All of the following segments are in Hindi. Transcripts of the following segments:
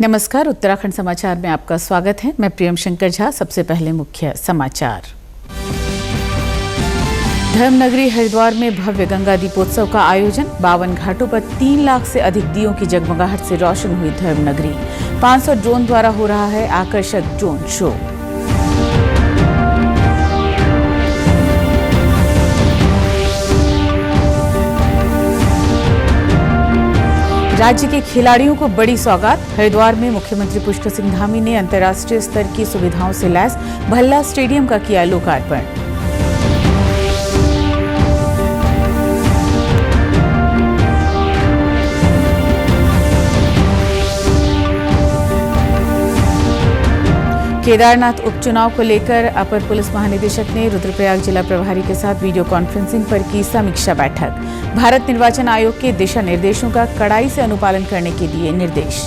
नमस्कार, उत्तराखंड समाचार में आपका स्वागत है। मैं प्रियम शंकर झा। सबसे पहले मुख्य समाचार। धर्मनगरी हरिद्वार में भव्य गंगा दीपोत्सव का आयोजन। 52 घाटों पर 3 लाख से अधिक दियों की जगमगाहट से रोशन हुई धर्मनगरी। 500 ड्रोन द्वारा हो रहा है आकर्षक ड्रोन शो। राज्य के खिलाड़ियों को बड़ी सौगात। हरिद्वार में मुख्यमंत्री पुष्कर सिंह धामी ने अंतर्राष्ट्रीय स्तर की सुविधाओं से लैस भल्ला स्टेडियम का किया लोकार्पण। केदारनाथ उपचुनाव को लेकर अपर पुलिस महानिदेशक ने रुद्रप्रयाग जिला प्रभारी के साथ वीडियो कॉन्फ्रेंसिंग पर की समीक्षा बैठक। भारत निर्वाचन आयोग के दिशा निर्देशों का कड़ाई से अनुपालन करने के दिए निर्देश।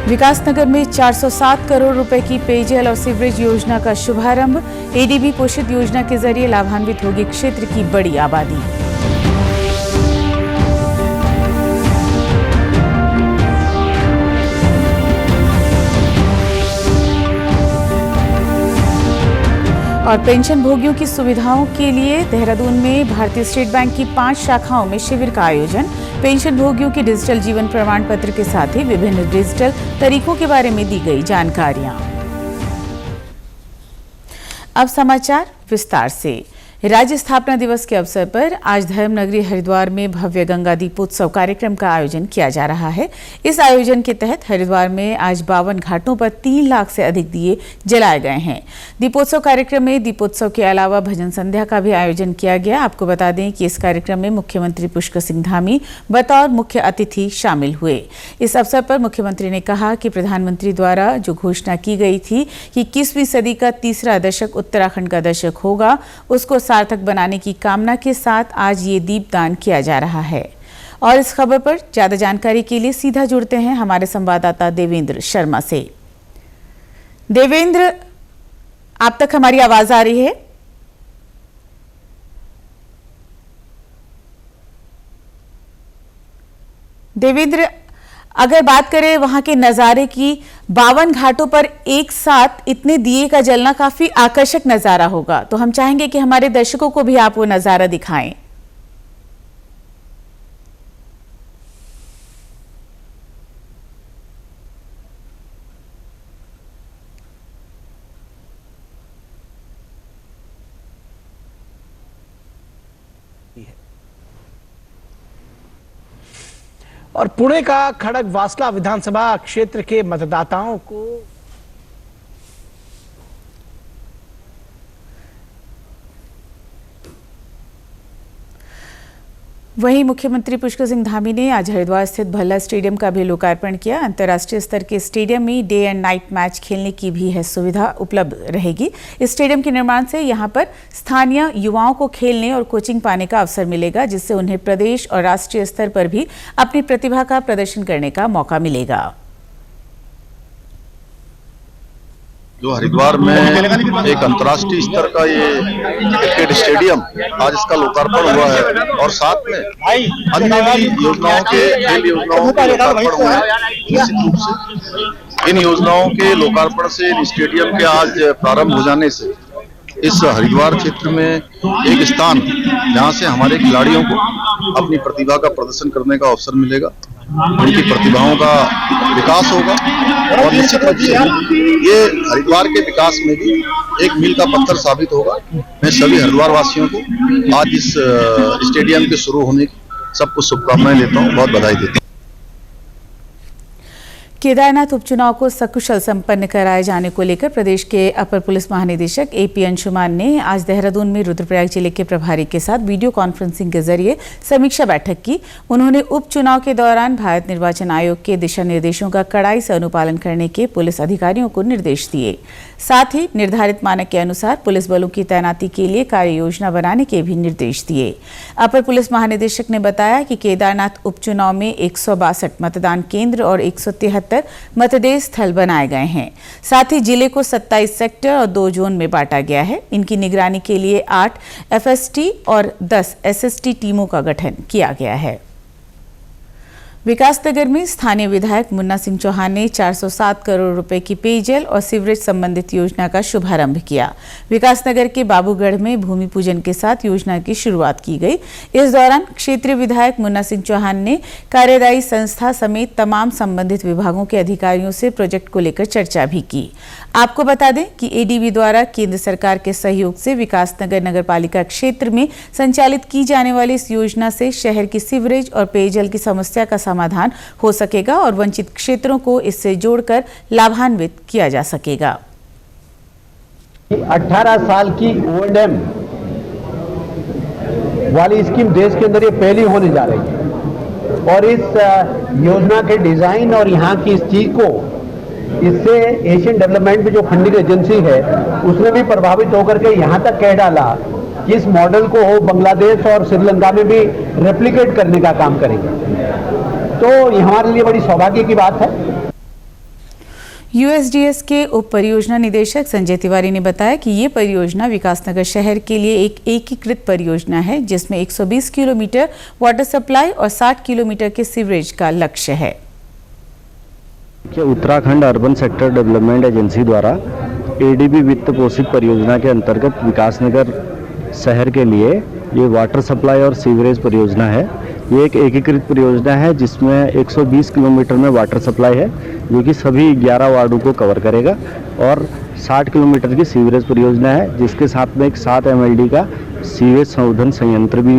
विकासनगर में 407 करोड़ रुपए की पेयजल और सीवरेज योजना का शुभारंभ। एडीबी पोषित योजना के जरिए लाभान्वित होगी क्षेत्र की बड़ी आबादी। और पेंशन भोगियों की सुविधाओं के लिए देहरादून में भारतीय स्टेट बैंक की 5 शाखाओं में शिविर का आयोजन। पेंशन भोगियों के डिजिटल जीवन प्रमाण पत्र के साथ ही विभिन्न डिजिटल तरीकों के बारे में दी गई जानकारियां। अब समाचार विस्तार से। राज्य स्थापना दिवस के अवसर पर आज धर्मनगरी हरिद्वार में भव्य गंगा दीपोत्सव कार्यक्रम का आयोजन किया जा रहा है। इस आयोजन के तहत हरिद्वार में आज 52 घाटों पर 3 लाख से अधिक दिए जलाए गए हैं। दीपोत्सव कार्यक्रम में दीपोत्सव के अलावा भजन संध्या का भी आयोजन किया गया। आपको बता दें कि इस कार्यक्रम में मुख्यमंत्री पुष्कर सिंह धामी बतौर मुख्य अतिथि शामिल हुए। इस अवसर पर मुख्यमंत्री ने कहा कि प्रधानमंत्री द्वारा जो घोषणा की गई थी कि 21वीं सदी का तीसरा दशक उत्तराखंड का दशक होगा, उसको सार्थक बनाने की कामना के साथ आज ये दीपदान किया जा रहा है। और इस खबर पर ज्यादा जानकारी के लिए सीधा जुड़ते हैं हमारे संवाददाता देवेंद्र शर्मा से। देवेंद्र, आप तक हमारी आवाज आ रही है? देवेंद्र, अगर बात करें वहां के नजारे की, 52 घाटों पर एक साथ इतने दिए का जलना काफी आकर्षक नजारा होगा, तो हम चाहेंगे कि हमारे दर्शकों को भी आप वो नजारा दिखाएं। और पुणे का खड़गवासला विधानसभा क्षेत्र के मतदाताओं को वहीं मुख्यमंत्री पुष्कर सिंह धामी ने आज हरिद्वार स्थित भल्ला स्टेडियम का भी लोकार्पण किया। अंतर्राष्ट्रीय स्तर के स्टेडियम में डे एंड नाइट मैच खेलने की भी है सुविधा उपलब्ध रहेगी। इस स्टेडियम के निर्माण से यहां पर स्थानीय युवाओं को खेलने और कोचिंग पाने का अवसर मिलेगा, जिससे उन्हें प्रदेश और राष्ट्रीय स्तर पर भी अपनी प्रतिभा का प्रदर्शन करने का मौका मिलेगा। जो हरिद्वार में एक अंतर्राष्ट्रीय स्तर का ये क्रिकेट स्टेडियम आज इसका लोकार्पण हुआ है, और साथ में अन्य भी योजनाओं के खेल योजनाओं के लोकार्पण हुआ है। निश्चित रूप से इन योजनाओं के लोकार्पण से, इन स्टेडियम के आज प्रारंभ हो जाने से इस हरिद्वार क्षेत्र में एक स्थान जहां से हमारे खिलाड़ियों को अपनी प्रतिभा का प्रदर्शन करने का अवसर मिलेगा, उनकी प्रतिभाओं का विकास होगा, और निश्चित रूप से ये हरिद्वार के विकास में भी एक मील का पत्थर साबित होगा। मैं सभी हरिद्वार वासियों को आज इस स्टेडियम के शुरू होने की सबको शुभकामनाएं देता हूँ, बहुत बधाई देता हूँ। केदारनाथ उपचुनाव को सकुशल संपन्न कराए जाने को लेकर प्रदेश के अपर पुलिस महानिदेशक एपी अंशुमान ने आज देहरादून में रुद्रप्रयाग जिले के प्रभारी के साथ वीडियो कॉन्फ्रेंसिंग के जरिए समीक्षा बैठक की। उन्होंने उपचुनाव के दौरान भारत निर्वाचन आयोग के दिशा निर्देशों का कड़ाई से अनुपालन करने के पुलिस अधिकारियों को निर्देश दिए। साथ ही निर्धारित मानक के अनुसार पुलिस बलों की तैनाती के लिए कार्य योजना बनाने के भी निर्देश दिए। अपर पुलिस महानिदेशक ने बताया कि केदारनाथ उपचुनाव में 162 मतदान केंद्र और 173 175 मतदेय स्थल बनाए गए हैं। साथ ही जिले को 27 सेक्टर और 2 जोन में बांटा गया है। इनकी निगरानी के लिए 8 FST और 10 SST टीमों का गठन किया गया है। विकासनगर में स्थानीय विधायक मुन्ना सिंह चौहान ने 407 करोड़ रुपए की पेयजल और सीवरेज संबंधित योजना का शुभारंभ किया। विकासनगर के बाबूगढ़ में भूमि पूजन के साथ योजना की शुरुआत की गई। इस दौरान क्षेत्रीय विधायक मुन्ना सिंह चौहान ने कार्यदायी संस्था समेत तमाम संबंधित विभागों के अधिकारियों से प्रोजेक्ट को लेकर चर्चा भी की। आपको बता दें कि ADB द्वारा केंद्र सरकार के सहयोग से विकासनगर नगरपालिका क्षेत्र में संचालित की जाने वाली इस योजना से शहर की सीवरेज और पेयजल की समस्या का समाधान हो सकेगा और वंचित क्षेत्रों को इससे जोड़कर लाभान्वित किया जा सकेगा। 18 साल की O&M वाली स्कीम देश के अंदर ये पहली होने जा रही है और इस योजना के डिजाइन और यहाँ की इस चीज को इससे एशियन डेवलपमेंट में जो फंडिंग एजेंसी है उसने भी प्रभावित होकर के यहाँ तक कह डाला कि इस मॉडल को बांग्लादेश और श्रीलंका में भी रेप्लिकेट करने का काम करेंगे। तो ये हमारे लिए बड़ी सौभाग्य की बात है। USDS के उप परियोजना निदेशक संजय तिवारी ने बताया कि ये परियोजना विकासनगर शहर के लिए एक एकीकृत परियोजना है जिसमें 120 किलोमीटर वाटर सप्लाई और 60 किलोमीटर के सीवरेज का लक्ष्य है। Uttarakhand urban sector development agency द्वारा ADB वित्त पोषित परियोजना के अंतर्गत विकासनगर शहर के लिए ये वाटर सप्लाई और सीवरेज परियोजना है। ये एक एकीकृत परियोजना है जिसमें 120 किलोमीटर में वाटर सप्लाई है जो कि सभी 11 वार्डों को कवर करेगा और 60 किलोमीटर की सीवरेज परियोजना है जिसके साथ में एक 7 MLD का सीवेज संशोधन संयंत्र भी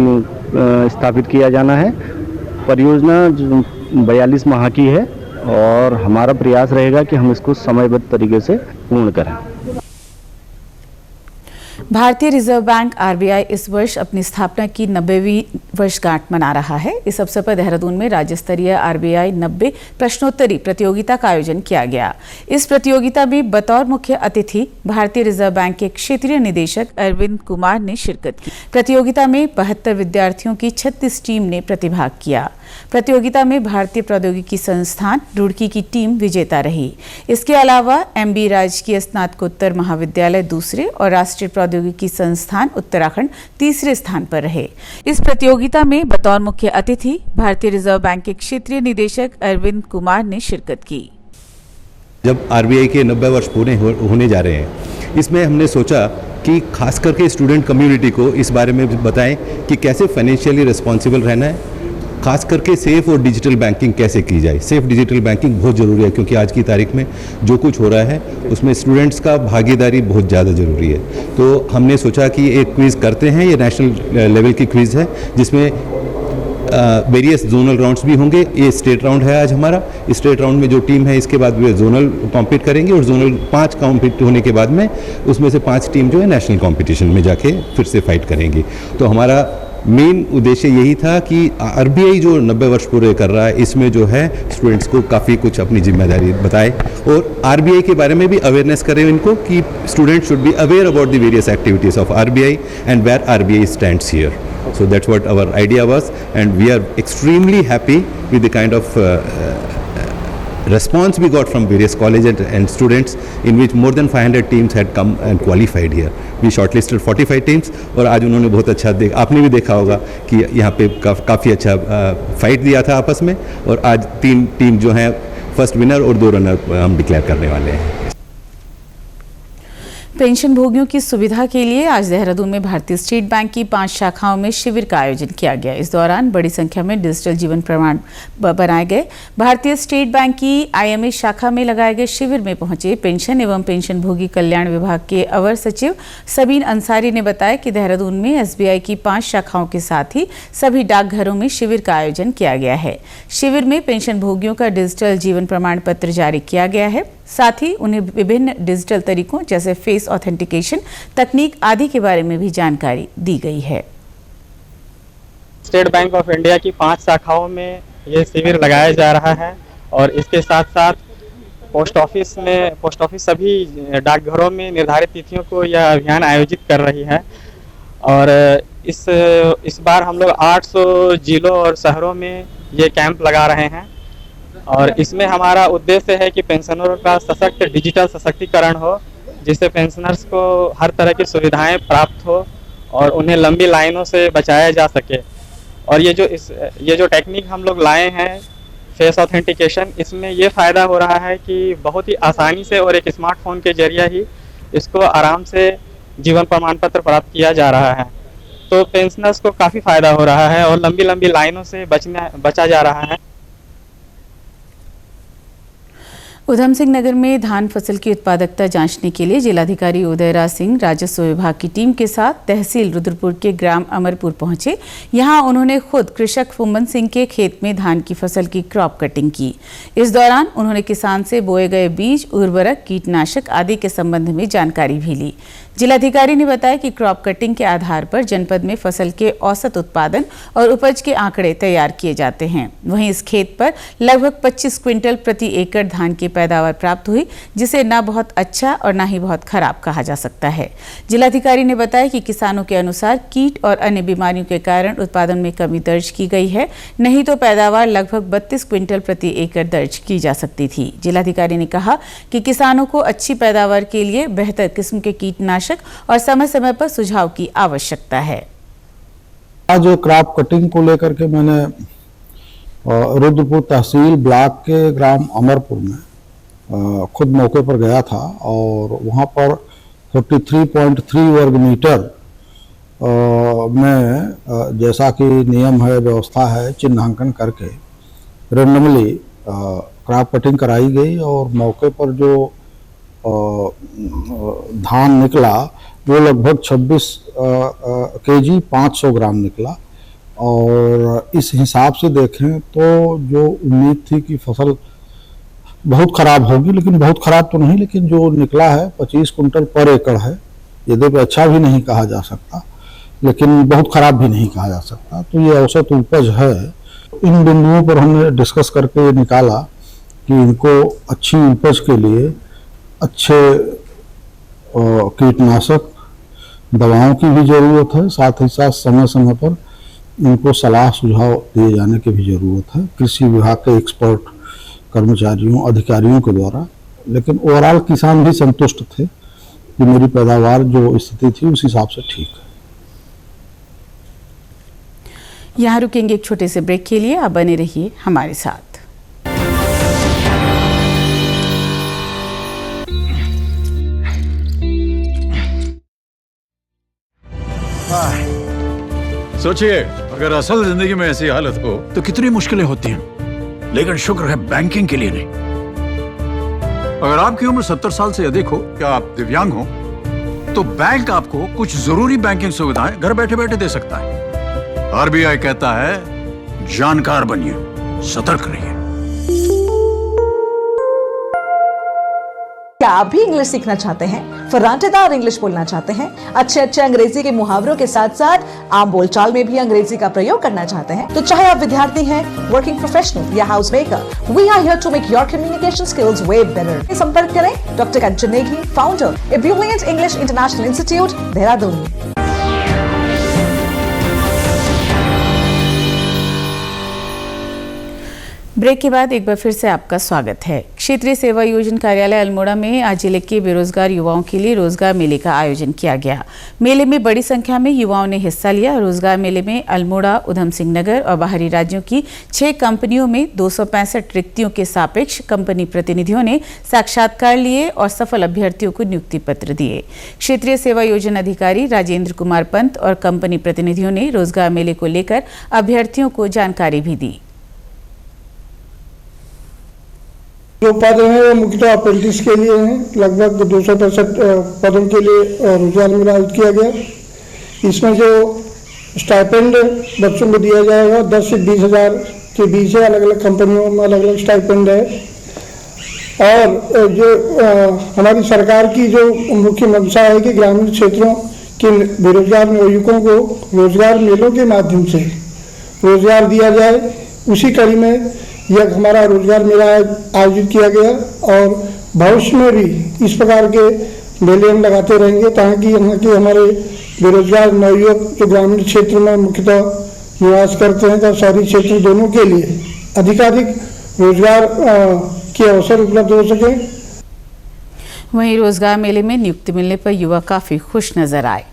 स्थापित किया जाना है। परियोजना 42 माह की है और हमारा प्रयास रहेगा कि हम इसको समयबद्ध तरीके से पूर्ण करें। भारतीय रिजर्व बैंक RBI इस वर्ष अपनी स्थापना की 90वीं वर्षगांठ मना रहा है। इस अवसर पर देहरादून में राज्य स्तरीय RBI 90 प्रश्नोत्तरी प्रतियोगिता का आयोजन किया गया। इस प्रतियोगिता में बतौर मुख्य अतिथि भारतीय रिजर्व बैंक के क्षेत्रीय निदेशक अरविंद कुमार ने शिरकत की। प्रतियोगिता में 72 विद्यार्थियों की 36 टीम ने प्रतिभाग किया। प्रतियोगिता में भारतीय प्रौद्योगिकी संस्थान रुड़की की टीम विजेता रही। इसके अलावा MB राजकीय स्नातकोत्तर महाविद्यालय दूसरे और राष्ट्रीय प्रौद्योगिकी संस्थान उत्तराखंड तीसरे स्थान पर रहे। इस प्रतियोगिता में बतौर मुख्य अतिथि भारतीय रिजर्व बैंक के क्षेत्रीय निदेशक अरविंद कुमार ने शिरकत की। जब RBI के 90 वर्ष पूरे होने जा रहे हैं, इसमें हमने सोचा कि खास करके स्टूडेंट कम्युनिटी को इस बारे में बताएं कि कैसे फाइनेंशियली रिस्पॉन्सिबल रहना है, खास करके सेफ और डिजिटल बैंकिंग कैसे की जाए। सेफ डिजिटल बैंकिंग बहुत ज़रूरी है क्योंकि आज की तारीख में जो कुछ हो रहा है उसमें स्टूडेंट्स का भागीदारी बहुत ज़्यादा ज़रूरी है। तो हमने सोचा कि एक क्विज़ करते हैं। ये नेशनल लेवल की क्विज़ है जिसमें वेरियस जोनल राउंड्स भी होंगे। ये स्टेट राउंड है आज हमारा। स्टेट राउंड में जो टीम है इसके बाद वे जोनल कॉम्पीट करेंगे और जोनल 5 कॉम्पीट होने के बाद में उसमें से 5 टीम जो है नेशनल कॉम्पिटिशन में जाके फिर से फाइट करेंगी। तो हमारा मेन उद्देश्य यही था कि RBI जो 90 वर्ष पूरे कर रहा है इसमें जो है स्टूडेंट्स को काफ़ी कुछ अपनी जिम्मेदारी बताए और RBI के बारे में भी अवेयरनेस करें इनको कि student should be aware about the various activities of RBI and where RBI stands here. So that's what our idea was, and we are extremely happy with the kind of response we got from various colleges and students, in which more than 500 teams had come and qualified here. We shortlisted 45 teams और आज उन्होंने बहुत अच्छा आपने भी देखा होगा कि यहाँ पे काफ़ी अच्छा फाइट दिया था आपस में और आज 3 टीम जो हैं फर्स्ट विनर और 2 रनर हम डिक्लेयर करने वाले हैं। पेंशन भोगियों की सुविधा के लिए आज देहरादून में भारतीय स्टेट बैंक की 5 शाखाओं में शिविर का आयोजन किया गया। इस दौरान बड़ी संख्या में डिजिटल जीवन प्रमाण बनाए गए। भारतीय स्टेट बैंक की IMA शाखा में लगाए गए शिविर में पहुंचे पेंशन एवं पेंशन भोगी कल्याण विभाग के अवर सचिव सबीन अंसारी ने बताया कि देहरादून में SBI की 5 शाखाओं के साथ ही सभी डाकघरों में शिविर का आयोजन किया गया है। शिविर में पेंशन भोगियों का डिजिटल जीवन प्रमाण पत्र जारी किया गया है। साथ ही उन्हें विभिन्न डिजिटल तरीकों जैसे फेस ऑथेंटिकेशन तकनीक आदि के बारे में भी जानकारी दी गई है। स्टेट बैंक ऑफ इंडिया की 5 शाखाओं में ये शिविर लगाया जा रहा है और इसके साथ साथ पोस्ट ऑफिस सभी डाकघरों में निर्धारित तिथियों को यह अभियान आयोजित कर रही है और इस बार हम लोग 800 जिलों और शहरों में ये कैंप लगा रहे हैं और इसमें हमारा उद्देश्य है कि पेंशनरों का सशक्त डिजिटल सशक्तिकरण हो, जिससे पेंशनर्स को हर तरह की सुविधाएं प्राप्त हो और उन्हें लंबी लाइनों से बचाया जा सके। और ये जो टेक्निक हम लोग लाए हैं फेस ऑथेंटिकेशन, इसमें ये फ़ायदा हो रहा है कि बहुत ही आसानी से और एक स्मार्टफोन के जरिए ही इसको आराम से जीवन प्रमाण पत्र प्राप्त किया जा रहा है। तो पेंशनर्स को काफ़ी फ़ायदा हो रहा है और लंबी लंबी लाइनों से बचा जा रहा है। उधम सिंह नगर में धान फसल की उत्पादकता जांचने के लिए जिलाधिकारी उदयराज सिंह राजस्व विभाग की टीम के साथ तहसील रुद्रपुर के ग्राम अमरपुर पहुंचे। यहां उन्होंने खुद कृषक फुम्मन सिंह के खेत में धान की फसल की क्रॉप कटिंग की। इस दौरान उन्होंने किसान से बोए गए बीज, उर्वरक, कीटनाशक आदि के संबंध में जानकारी भी ली। जिलाधिकारी ने बताया कि क्रॉप कटिंग के आधार पर जनपद में फसल के औसत उत्पादन और उपज के आंकड़े तैयार किए जाते हैं। वहीं इस खेत पर लगभग 25 क्विंटल प्रति एकड़ धान की पैदावार प्राप्त हुई, जिसे न बहुत अच्छा और न ही बहुत खराब कहा जा सकता है। जिलाधिकारी ने बताया कि किसानों के अनुसार कीट और अन्य बीमारियों के कारण उत्पादन में कमी दर्ज की गई है, नहीं तो पैदावार लगभग 32 क्विंटल प्रति एकड़ दर्ज की जा सकती थी। जिलाधिकारी ने कहा कि किसानों को अच्छी पैदावार के लिए बेहतर किस्म के कीटनाशक और समय समय पर सुझाव की आवश्यकता है। आज क्रॉप कटिंग को लेकर के मैंने रुद्रपुर तहसील ब्लॉक के ग्राम अमरपुर में खुद मौके पर गया था और वहां पर 43.3 वर्ग मीटर में जैसा कि नियम है, व्यवस्था है, चिन्हांकन करके रेंडमली क्रॉप कटिंग कराई गई और मौके पर जो धान निकला वो लगभग 26 केजी 500 ग्राम निकला। और इस हिसाब से देखें तो जो उम्मीद थी कि फसल बहुत खराब होगी, लेकिन बहुत खराब तो नहीं, लेकिन जो निकला है 25 कुंटल पर एकड़ है। यद्यपि अच्छा भी नहीं कहा जा सकता, लेकिन बहुत खराब भी नहीं कहा जा सकता। तो ये औसत उपज है। इन बिंदुओं पर हमने डिस्कस करके निकाला कि इनको अच्छी उपज के लिए अच्छे कीटनाशक दवाओं की भी ज़रूरत है, साथ ही साथ समय समय पर इनको सलाह सुझाव दिए जाने की भी ज़रूरत है कृषि विभाग के एक्सपर्ट कर्मचारियों, अधिकारियों के द्वारा। लेकिन ओवरऑल किसान भी संतुष्ट थे कि मेरी पैदावार जो स्थिति थी उस हिसाब से ठीक है। यहाँ रुकेंगे एक छोटे से ब्रेक के लिए, आप बने रहिए हमारे साथ। सोचिए, अगर असल जिंदगी में ऐसी हालत हो तो कितनी मुश्किलें होती हैं, लेकिन शुक्र है बैंकिंग के लिए नहीं। अगर आपकी उम्र 70 साल से अधिक हो, क्या आप दिव्यांग हो, तो बैंक आपको कुछ जरूरी बैंकिंग सुविधाएं घर बैठे बैठे दे सकता है। आरबीआई कहता है, जानकार बनिए, सतर्क रहिए। क्या आप भी इंग्लिश सीखना चाहते हैं, फर्राटेदार इंग्लिश बोलना चाहते हैं, अच्छे अंग्रेजी के मुहावरों के साथ साथ आम बोलचाल में भी अंग्रेजी का प्रयोग करना चाहते हैं, तो चाहे आप विद्यार्थी हैं, वर्किंग प्रोफेशनल या house maker, we are here to make your communication skills way better. संपर्क करें doctor Kanchan Negi, founder a brilliant English international institute, Dehradun. Break के बाद एक बार फिर से आपका स्वागत है। क्षेत्रीय सेवा योजना कार्यालय अल्मोड़ा में आज जिले के बेरोजगार युवाओं के लिए रोजगार मेले का आयोजन किया गया। मेले में बड़ी संख्या में युवाओं ने हिस्सा लिया। रोजगार मेले में अल्मोड़ा, उधम सिंह नगर और बाहरी राज्यों की 6 कंपनियों में 265 रिक्तियों के सापेक्ष कंपनी प्रतिनिधियों ने साक्षात्कार लिए और सफल अभ्यर्थियों को नियुक्ति पत्र दिए। क्षेत्रीय सेवा योजना अधिकारी राजेंद्र कुमार पंत और कंपनी प्रतिनिधियों ने रोजगार मेले को लेकर अभ्यर्थियों को जानकारी भी दी। जो पद हैं वो मुख्यतः अप्रेंटिस के लिए हैं। लगभग 265 पदों के लिए रोजगार मेला आयोजित किया गया। इसमें जो स्टाइपेंड बच्चों को दिया जाएगा 10 से 20 हज़ार के बीच है। अलग अलग कंपनियों में अलग अलग स्टाइपेंड है। और जो हमारी सरकार की जो मुख्य मंशा है कि ग्रामीण क्षेत्रों के बेरोजगार युवकों को रोजगार मेलों के माध्यम से रोजगार दिया जाए, उसी कड़ी में यह हमारा रोजगार मेला आयोजित किया गया। और भविष्य में भी इस प्रकार के मेले हम लगाते रहेंगे ताकि यहाँ के हमारे बेरोजगार नवयुवक जो ग्रामीण क्षेत्र में मुख्यतः निवास करते हैं तथा शहरी क्षेत्र दोनों के लिए अधिकाधिक रोजगार के अवसर उपलब्ध हो सके। वहीं रोजगार मेले में नियुक्ति मिलने पर युवा काफी खुश नजर आए।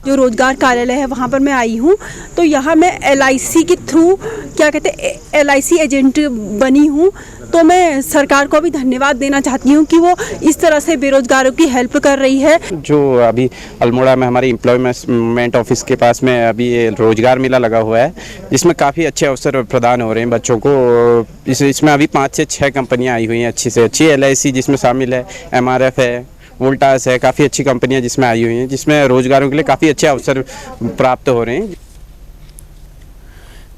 जो रोजगार कार्यालय है वहाँ पर मैं आई हूँ, तो यहाँ मैं LIC के थ्रू क्या कहते हैं LIC एजेंट बनी हूँ। तो मैं सरकार को भी धन्यवाद देना चाहती हूँ कि वो इस तरह से बेरोजगारों की हेल्प कर रही है। जो अभी अल्मोड़ा में हमारे एम्प्लॉयमेंट ऑफिस के पास में अभी ये रोजगार मेला लगा हुआ है, जिसमें काफ़ी अच्छे अवसर प्रदान हो रहे हैं बच्चों को। इसमें अभी 5 से 6 कंपनियाँ आई हुई हैं अच्छी से अच्छी। LIC जिसमें शामिल है, MRF है, वोल्टास है, काफ़ी अच्छी कंपनियां जिसमें आई हुई हैं, जिसमें रोजगारों के लिए काफ़ी अच्छे अवसर प्राप्त हो रहे हैं।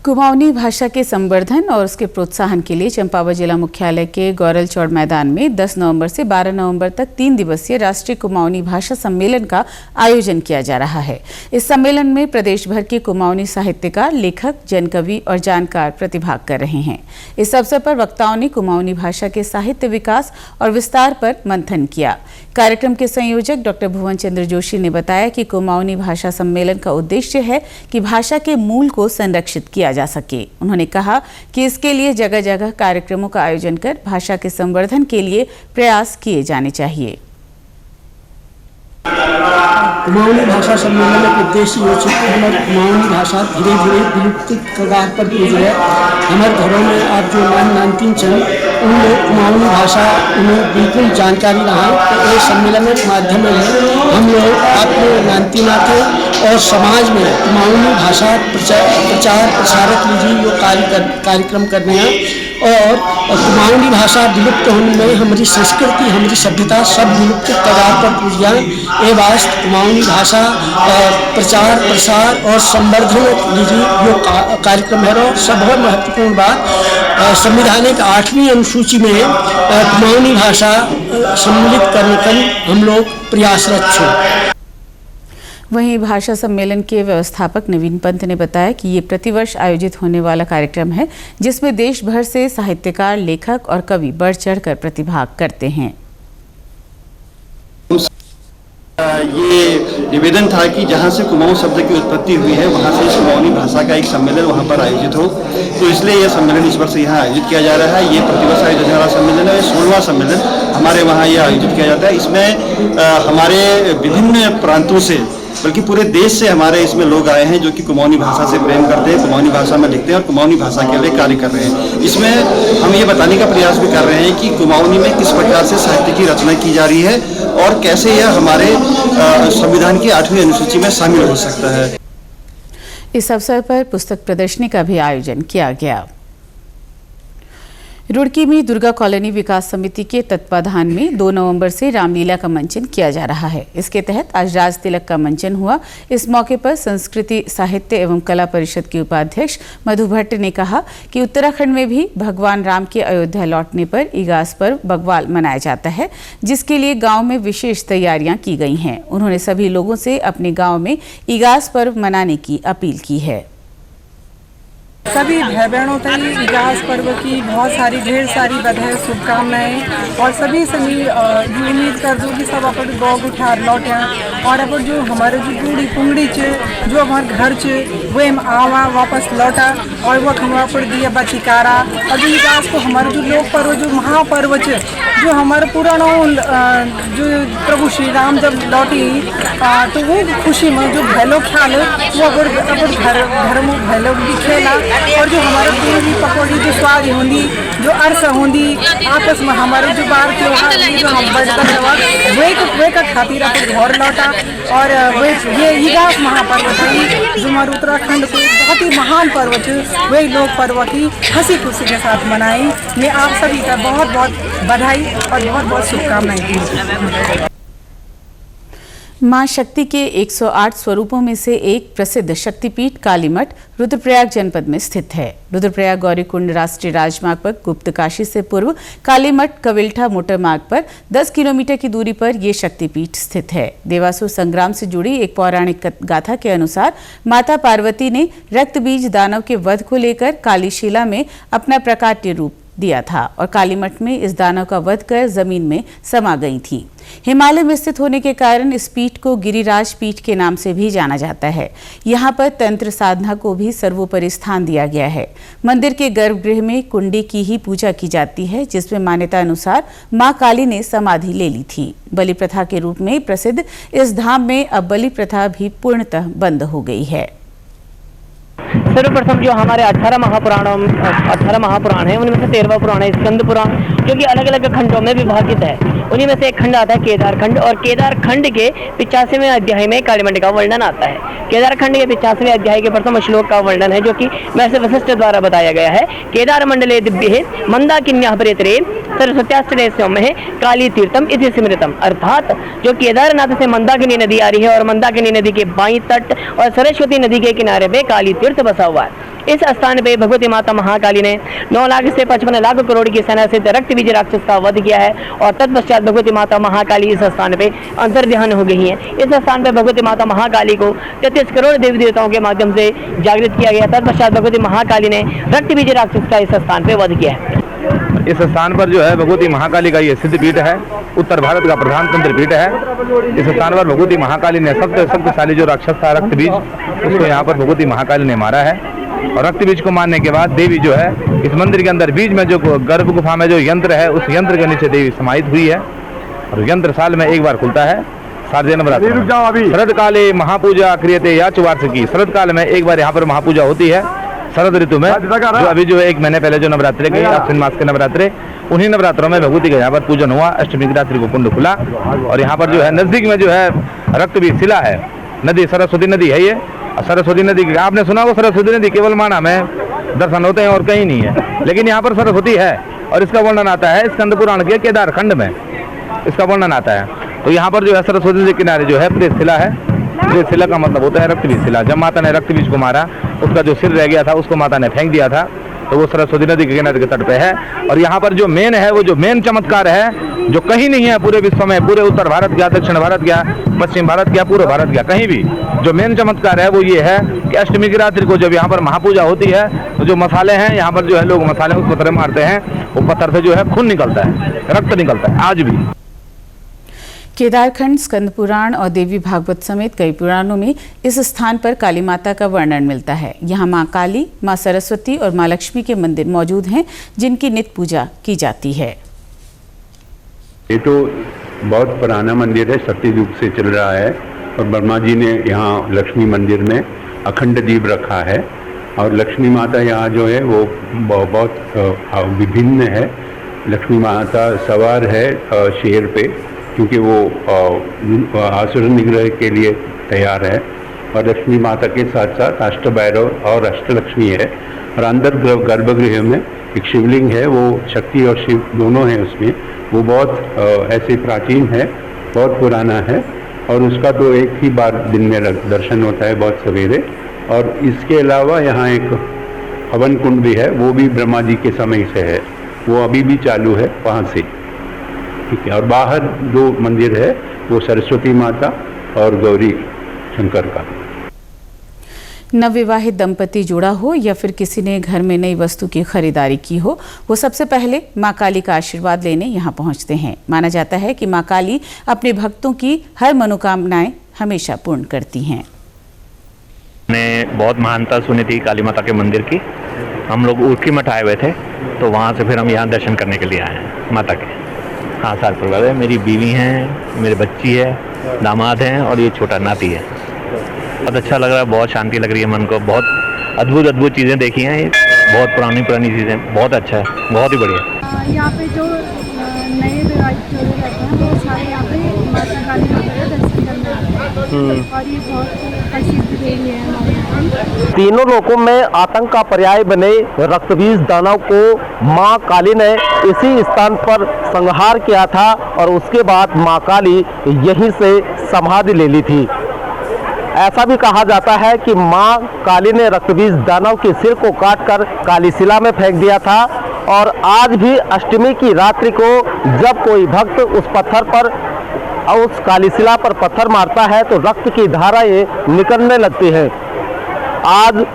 कुमाऊनी भाषा के संवर्धन और उसके प्रोत्साहन के लिए चंपावत जिला मुख्यालय के गौरल चौड़ मैदान में 10 नवंबर से 12 नवंबर तक 3 दिवसीय राष्ट्रीय कुमाऊनी भाषा सम्मेलन का आयोजन किया जा रहा है। इस सम्मेलन में प्रदेश भर के कुमाऊनी साहित्यकार, लेखक, जनकवि और जानकार प्रतिभाग कर रहे हैं। इस अवसर पर वक्ताओं ने कुमाऊनी भाषा के साहित्य विकास और विस्तार पर मंथन किया। कार्यक्रम के संयोजक डॉक्टर भुवन चंद्र जोशी ने बताया कि कुमाऊनी भाषा सम्मेलन का उद्देश्य है कि भाषा के मूल को संरक्षित किया जा सके। उन्होंने कहा कि इसके लिए जगह जगह कार्यक्रमों का आयोजन कर भाषा के संवर्धन के लिए प्रयास किए जाने चाहिए। कुमाऊनी भाषा सम्मेलन का उद्देश्य ये है कि हमारी कुमाऊनी भाषा धीरे धीरे विलुप्ति कगार पर पहुंच रही है। हमारे घरों में आप जो नानतीन चल उनमें कुमाऊनी भाषा उन्हें बिल्कुल जानकारी रहा है। तो इस सम्मेलन के माध्यम में हम लोग अपने नानतीना के और समाज में कुमाऊनी भाषा प्रचार प्रसारक लीजिए जो कार्यक्रम कर रहे हैं। और कुमाऊनी भाषा विलुप्त होने में हमारी संस्कृति, हमारी सभ्यता सब विलुप्त कगार पर पहुंच गया। ये वास्तव कुमाऊनी भाषा प्रचार प्रसार और संवर्धन लीजिए जो कार्यक्रम है। और सब बहुत महत्वपूर्ण बात, संविधान की 8वीं अनुसूची में कुमाऊनी भाषा सम्मिलित करने का हम लोग प्रयासरत हैं। वहीं भाषा सम्मेलन के व्यवस्थापक नवीन पंत ने बताया कि ये प्रतिवर्ष आयोजित होने वाला कार्यक्रम है, जिसमें देश भर से साहित्यकार, लेखक और कवि बढ़ चढ़कर प्रतिभाग करते हैं। ये निवेदन था कि जहाँ से कुमाऊं शब्द की उत्पत्ति हुई है वहाँ से कुमाऊनी भाषा का एक सम्मेलन वहाँ पर आयोजित हो। तो इसलिए यह सम्मेलन इस वर्ष यहाँ आयोजित किया जा रहा है। ये प्रतिवर्ष आयोजित होने वाला सम्मेलन है। 16वां सम्मेलन हमारे वहाँ ये आयोजित किया जाता है। इसमें हमारे विभिन्न प्रांतों से बल्कि पूरे देश से हमारे इसमें लोग आए हैं जो कि कुमाऊनी भाषा से प्रेम करते हैं, कुमाऊनी भाषा में लिखते हैं और कुमाऊनी भाषा के लिए कार्य कर रहे हैं। इसमें हम ये बताने का प्रयास भी कर रहे हैं कि कुमाऊनी में किस प्रकार से साहित्य की रचना की जा रही है और कैसे यह हमारे संविधान की 8वीं अनुसूची में शामिल हो सकता है। इस अवसर पर पुस्तक प्रदर्शनी का भी आयोजन किया गया। रुड़की में दुर्गा कॉलोनी विकास समिति के तत्वाधान में 2 नवंबर से रामलीला का मंचन किया जा रहा है। इसके तहत आज राज तिलक का मंचन हुआ। इस मौके पर संस्कृति, साहित्य एवं कला परिषद के उपाध्यक्ष मधु भट्ट ने कहा कि उत्तराखंड में भी भगवान राम के अयोध्या लौटने पर इगास पर्व बग्वाल मनाया जाता है, जिसके लिए गांव में विशेष तैयारियां की गई हैं। उन्होंने सभी लोगों से अपने गांव में इगास पर्व मनाने की अपील की है। सभी भाई बहनों तक इगास पर्व की बहुत सारी ढेर सारी बधाई शुभकामनाएं और सभी ये उम्मीद कर दो कि सब अपन गौ उठा लौटे और अपन जो हमारे जो बूढ़ी पुंगड़ी जो हमारे घर वो हम आवा वापस लौटा और वो हम पर दिया बचिकारा और जो इगास को हमारे जो लोक पर्व जो महापर्व जो हमारे पुराना जो प्रभु श्री राम जब लौटी तो वो खुशी में जो भैलो ख्याल वो अपन घर में भैलो भी खेला और जो हमारे पूरी पकौड़ी जो स्वाद होंगी जो अर्स होंगी आपस में हमारे जो बार त्योहार जो हम बजता वे का खातिर अपन घर लौटा और ये इगास महापर्व थी जो हमारे उत्तराखंड को बहुत ही महान पर्व है। वही लोग पर्व की हंसी खुशी के साथ मनाई। मैं आप सभी का बहुत बहुत बधाई और बहुत बहुत शुभकामनाएं दी। मां शक्ति के 108 स्वरूपों में से एक प्रसिद्ध शक्तिपीठ कालीमठ रुद्रप्रयाग जनपद में स्थित है। रुद्रप्रयाग गौरीकुंड राष्ट्रीय राजमार्ग पर गुप्तकाशी से पूर्व कालीमठ कविल्ठा मोटर मार्ग पर 10 किलोमीटर की दूरी पर ये शक्तिपीठ स्थित है। देवासुर संग्राम से जुड़ी एक पौराणिक गाथा के अनुसार माता पार्वती ने रक्त बीज दानव के वध को लेकर कालीशिला में अपना प्राकट्य रूप दिया था और कालीमठ में इस दानव का वध कर जमीन में समा गई थी। हिमालय में स्थित होने के कारण इस पीठ को गिरिराज पीठ के नाम से भी जाना जाता है। यहाँ पर तंत्र साधना को भी सर्वोपरि स्थान दिया गया है। मंदिर के गर्भगृह में कुंडी की ही पूजा की जाती है, जिसमें मान्यता अनुसार मां काली ने समाधि ले ली थी। बलि प्रथा के रूप में प्रसिद्ध इस धाम में अब बलि प्रथा भी पूर्णतः बंद हो गई है। सर्वप्रथम जो हमारे 18 महापुराण है, उनमें से 13वां पुराण है स्कंद पुराण, जो कि अलग अलग खंडों में विभाजित है। उन्हीं में से एक खंड आता है केदार खंड, और केदार खंड के 85वें अध्याय में कालीमठ का वर्णन आता है। केदार खंड के 85वें अध्याय के प्रथम श्लोक का वर्णन है, जो कि महर्षि वशिष्ठ द्वारा बताया गया है। केदार मंडले दिव्य मंदाकिन्या प्रेतरे सरस्वत्यास्त्रे सौम्य काली तीर्थम इति स्मृतम, अर्थात जो केदारनाथ से मंदाकिनी नदी आ रही है और मंदाकिनी नदी के बाईं तट और सरस्वती नदी के किनारे पे काली तीर्थ बसा हुआ है। इस स्थान पे भगवती माता महाकाली ने 9 लाख से 55 लाख करोड़ की सेना से रक्त बीज राक्षस का वध किया है, और तत्पश्चात भगवती माता महाकाली इस स्थान पे अंतर्ध्यान हो गई है। इस स्थान पे भगवती माता महाकाली को 33 करोड़ देवी देवताओं के माध्यम से जागृत किया गया। तत्पश्चात भगवती महाकाली ने रक्त बीज राक्षस का इस स्थान पे वध किया है। इस स्थान पर जो है भगवती महाकाली का ये सिद्ध पीठ है, उत्तर भारत का प्रधान तंत्र पीठ है। इस स्थान पर भगवती महाकाली ने शक्तिशाली जो राक्षस था रक्त बीज, उसको यहाँ पर भगवती महाकाली ने मारा है। और रक्त बीज को मारने के बाद देवी जो है इस मंदिर के अंदर बीच में जो गर्भ गुफा में जो यंत्र है, उस यंत्र के नीचे देवी समाहित हुई है। और यंत्र साल में एक बार खुलता है, शारदीय नवरात्र। शरद काले महापूजा क्रियते याच वार्षिकी, शरद काल में एक बार यहाँ पर महापूजा होती है। शरद ऋतु में जो अभी जो 1 महीने पहले जो नवरात्रे गए, आश्विन मास के नवरात्रे, उन्हीं नवरात्रों में भगवती का यहाँ पर पूजन हुआ। अष्टमी की रात्रि को कुंड खुला, और यहाँ पर जो है नजदीक में जो है रक्त बीज शिला है, नदी सरस्वती नदी है ये। सरस्वती नदी आपने सुना हो, सरस्वती नदी केवल माना में दर्शन होते हैं और कहीं नहीं है, लेकिन यहाँ पर सरस्वती है। और इसका वर्णन आता है स्कंद पुराण के केदार खंड में, इसका वर्णन आता है। तो यहाँ पर जो है सरस्वती के किनारे जो है प्रेत शिला है। प्रेत शिला का मतलब होता है रक्त बीज शिला। जब माता ने रक्त बीज को मारा, उसका जो सिर रह गया था उसको माता ने फेंक दिया था, तो वो सरस्वती नदी के किनारे के तट पे है। और यहाँ पर जो मेन है, वो जो मेन चमत्कार है, जो कहीं नहीं है पूरे विश्व में, पूरे उत्तर भारत क्या, दक्षिण भारत क्या, पश्चिम भारत क्या, पूर्व भारत क्या, कहीं भी जो मेन चमत्कार है वो ये है कि अष्टमी की रात्रि को जब यहाँ पर महापूजा होती है, तो जो मसाले हैं यहाँ पर जो है लोग मसाले उस पत्थर मारते हैं, वो पत्थर से जो है खून निकलता है, रक्त निकलता है आज भी। केदारखंड, स्कंद पुराण और देवी भागवत समेत कई पुराणों में इस स्थान पर काली माता का वर्णन मिलता है। यहाँ माँ काली, माँ सरस्वती और माँ लक्ष्मी के मंदिर मौजूद हैं, जिनकी नित्य पूजा की जाती है। ये तो बहुत पुराना मंदिर है, सत्ययुग से चल रहा है, और ब्रह्मा जी ने यहाँ लक्ष्मी मंदिर में अखंड दीप रखा है। और लक्ष्मी माता यहाँ जो है वो बहुत विभिन्न है। लक्ष्मी माता सवार है शेर पे, क्योंकि वो आसुर निग्रह के लिए तैयार है। और लक्ष्मी माता के साथ साथ अष्टभैरव और अष्टलक्ष्मी है। और अंदर गर्भगृह में एक शिवलिंग है, वो शक्ति और शिव दोनों हैं उसमें। वो बहुत ऐसे प्राचीन है, बहुत पुराना है, और उसका तो एक ही बार दिन में दर्शन होता है, बहुत सवेरे। और इसके अलावा यहाँ एक हवन कुंड भी है, वो भी ब्रह्मा जी के समय से है, वो अभी भी चालू है वहाँ से, ठीक है। और बाहर 2 मंदिर है, वो सरस्वती माता और गौरी शंकर का। नवविवाहित दंपति जोड़ा हो या फिर किसी ने घर में नई वस्तु की खरीदारी की हो, वो सबसे पहले मां काली का आशीर्वाद लेने यहाँ पहुँचते हैं। माना जाता है कि मां काली अपने भक्तों की हर मनोकामनाएं हमेशा पूर्ण करती हैं। ने बहुत महानता सुनी थी काली माता के मंदिर की। हम लोग उर्की मठ आए हुए थे, तो वहाँ से फिर हम यहाँ दर्शन करने के लिए आए हैं माता के। हाँ, सारे परिवार है, मेरी बीवी हैं, मेरे बच्ची है, दामाद हैं, और ये छोटा नाती है। बहुत अच्छा लग रहा है, बहुत शांति लग रही है मन को। बहुत अद्भुत चीज़ें देखी हैं, बहुत पुरानी चीज़ें, बहुत अच्छा है, बहुत ही बढ़िया। यहाँ पे जो नए विवाहित जोड़े रहते हैं वो सारे यहाँ पे माता काली माता का दर्शन करने आते हैं, और ये बहुत प्रसिद्ध देवी है हमारे यहाँ। तीनों लोकों में आतंक का पर्याय बने रक्तबीज दानव को माँ काली ने इसी स्थान पर संहार किया था, और उसके बाद माँ काली यहीं से समाधि ले ली थी। ऐसा भी कहा जाता है कि माँ काली ने रक्तबीज दानव के सिर को काटकर काली शिला में फेंक दिया था, और आज भी अष्टमी की रात्रि को जब कोई भक्त उस पत्थर पर, उस काली शिला पर पत्थर मारता है, तो रक्त की धाराएं निकलने लगती हैं। आज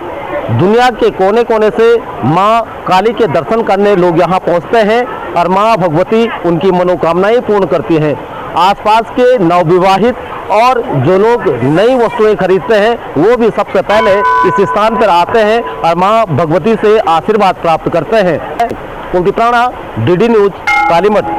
दुनिया के कोने कोने से माँ काली के दर्शन करने लोग यहाँ पहुँचते हैं और माँ भगवती उनकी मनोकामनाएं पूर्ण करती हैं। आसपास के नवविवाहित और जो लोग नई वस्तुएं खरीदते हैं वो भी सबसे पहले इस स्थान पर आते हैं और माँ भगवती से आशीर्वाद प्राप्त करते हैं। Kuldeep Rana, DD news, Kalimath.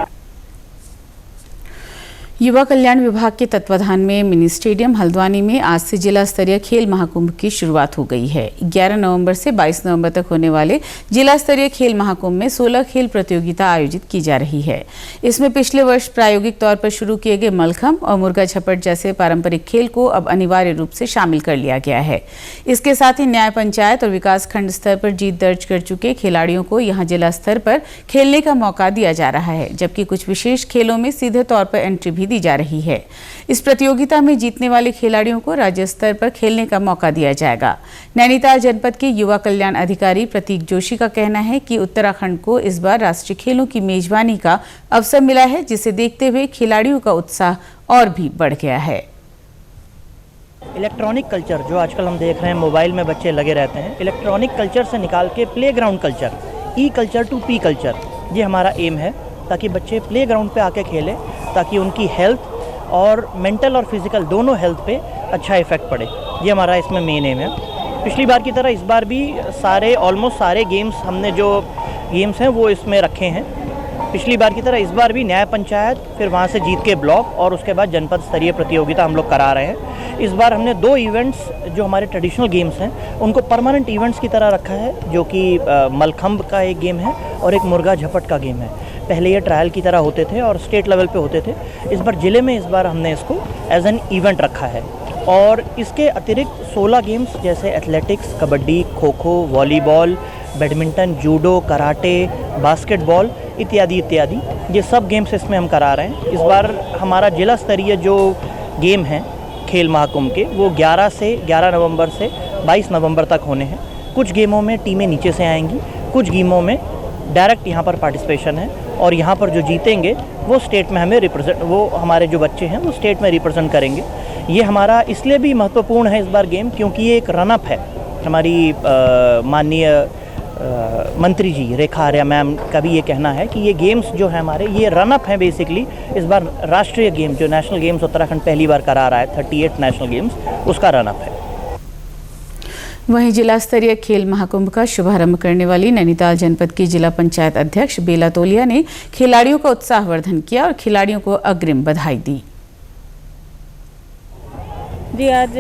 युवा कल्याण विभाग के तत्वाधान में मिनी स्टेडियम हल्द्वानी में आज से जिला स्तरीय खेल महाकुंभ की शुरुआत हो गई है। 11 नवंबर से 22 नवंबर तक होने वाले जिला स्तरीय खेल महाकुंभ में 16 खेल प्रतियोगिता आयोजित की जा रही है। इसमें पिछले वर्ष प्रायोगिक तौर पर शुरू किए गए मलखम्ब और मुर्गा झपट जैसे पारंपरिक खेल को अब अनिवार्य रूप से शामिल कर लिया गया है। इसके साथ ही न्याय पंचायत और विकास खंड स्तर पर जीत दर्ज कर चुके खिलाड़ियों को यहाँ जिला स्तर पर खेलने का मौका दिया जा रहा है, जबकि कुछ विशेष खेलों में सीधे तौर पर एंट्री भी दी जा रही है। इस प्रतियोगिता में जीतने वाले खिलाड़ियों को राज्य स्तर पर खेलने का मौका दिया जाएगा। नैनीताल जनपद के युवा कल्याण अधिकारी प्रतीक जोशी का कहना है कि उत्तराखंड को इस बार राष्ट्रीय खेलों की मेजबानी का अवसर मिला है, जिसे देखते हुए खिलाड़ियों का उत्साह और भी बढ़ गया है। इलेक्ट्रॉनिक कल्चर जो आजकल हम देख रहे हैं, मोबाइल में बच्चे लगे रहते हैं, इलेक्ट्रॉनिक कल्चर से निकाल के playground culture, E culture to P culture, ये हमारा एम है, ताकि बच्चे प्लेग्राउंड पे आके खेलें, ताकि उनकी हेल्थ और मेंटल और फिजिकल दोनों हेल्थ पे अच्छा इफेक्ट पड़े। ये हमारा इसमें मेन एम है। पिछली बार की तरह इस बार भी ऑलमोस्ट सारे गेम्स हमने जो गेम्स हैं वो इसमें रखे हैं। पिछली बार की तरह इस बार भी न्याय पंचायत, फिर वहाँ से जीत के ब्लॉक और उसके बाद जनपद स्तरीय प्रतियोगिता हम लोग करा रहे हैं। इस बार हमने 2 इवेंट्स जो हमारे ट्रेडिशनल गेम्स हैं उनको परमानेंट इवेंट्स की तरह रखा है, जो कि मलखम्ब का एक गेम है और एक मुर्गा झपट का गेम है। पहले ये ट्रायल की तरह होते थे और स्टेट लेवल पे होते थे। इस बार ज़िले में इस बार हमने इसको एज एन इवेंट रखा है। और इसके अतिरिक्त 16 गेम्स जैसे athletics, kabaddi, kho kho, volleyball, badminton, judo, karate, basketball इत्यादि इत्यादि, ये सब गेम्स इसमें हम करा रहे हैं। इस बार हमारा जिला स्तरीय जो गेम है खेल महाकुंभ के, वो 11 नवंबर से 22 नवंबर तक होने हैं। कुछ गेमों में टीमें नीचे से आएंगी, कुछ गेमों में डायरेक्ट यहाँ पर पार्टिसिपेशन है और यहाँ पर जो जीतेंगे वो स्टेट में हमें वो हमारे जो बच्चे हैं वो स्टेट में रिप्रेजेंट करेंगे। ये हमारा इसलिए भी महत्वपूर्ण है इस बार गेम, क्योंकि ये एक रनअप है। हमारी माननीय मंत्री जी रेखा आर्या मैम का भी ये कहना है कि ये गेम्स जो है हमारे, ये रनअप हैं बेसिकली। इस बार राष्ट्रीय गेम जो नेशनल गेम्स उत्तराखंड पहली बार करा रहा है, 38 नेशनल गेम्स, उसका रनअप है। वहीं जिला स्तरीय खेल महाकुंभ का शुभारंभ करने वाली नैनीताल जनपद की जिला पंचायत अध्यक्ष बेला तोलिया ने खिलाड़ियों का उत्साहवर्धन किया और खिलाड़ियों को अग्रिम बधाई दी। जी, आज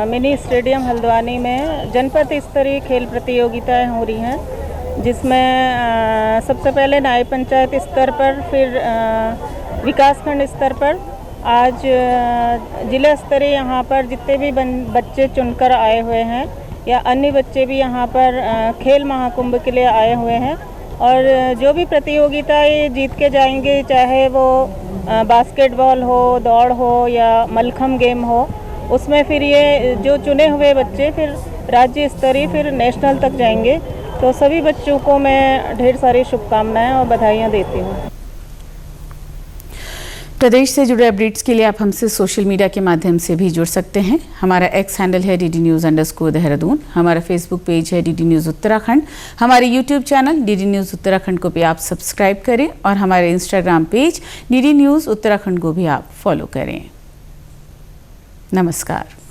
मिनी स्टेडियम हल्द्वानी में जनपद स्तरीय खेल प्रतियोगिताएं हो रही हैं, जिसमें सबसे पहले न्याय पंचायत स्तर पर, फिर विकासखंड स्तर पर, आज जिला स्तरीय यहाँ पर जितने भी बच्चे चुनकर आए हुए हैं या अन्य बच्चे भी यहाँ पर खेल महाकुंभ के लिए आए हुए हैं। और जो भी प्रतियोगिताएं जीत के जाएंगे, चाहे वो बास्केटबॉल हो, दौड़ हो या मलखम्ब गेम हो, उसमें फिर ये जो चुने हुए बच्चे फिर राज्य स्तरीय, फिर नेशनल तक जाएंगे। तो सभी बच्चों को मैं ढेर सारी शुभकामनाएं और बधाइयाँ देती हूँ। प्रदेश से जुड़े अपडेट्स के लिए आप हमसे सोशल मीडिया के माध्यम से भी जुड़ सकते हैं। हमारा एक्स हैंडल है DD News_देहरादून, हमारा फेसबुक पेज है DD News उत्तराखंड, हमारे YouTube channel DD News Uttarakhand को भी आप सब्सक्राइब करें और हमारे Instagram page DD News Uttarakhand को भी आप फॉलो करें। नमस्कार।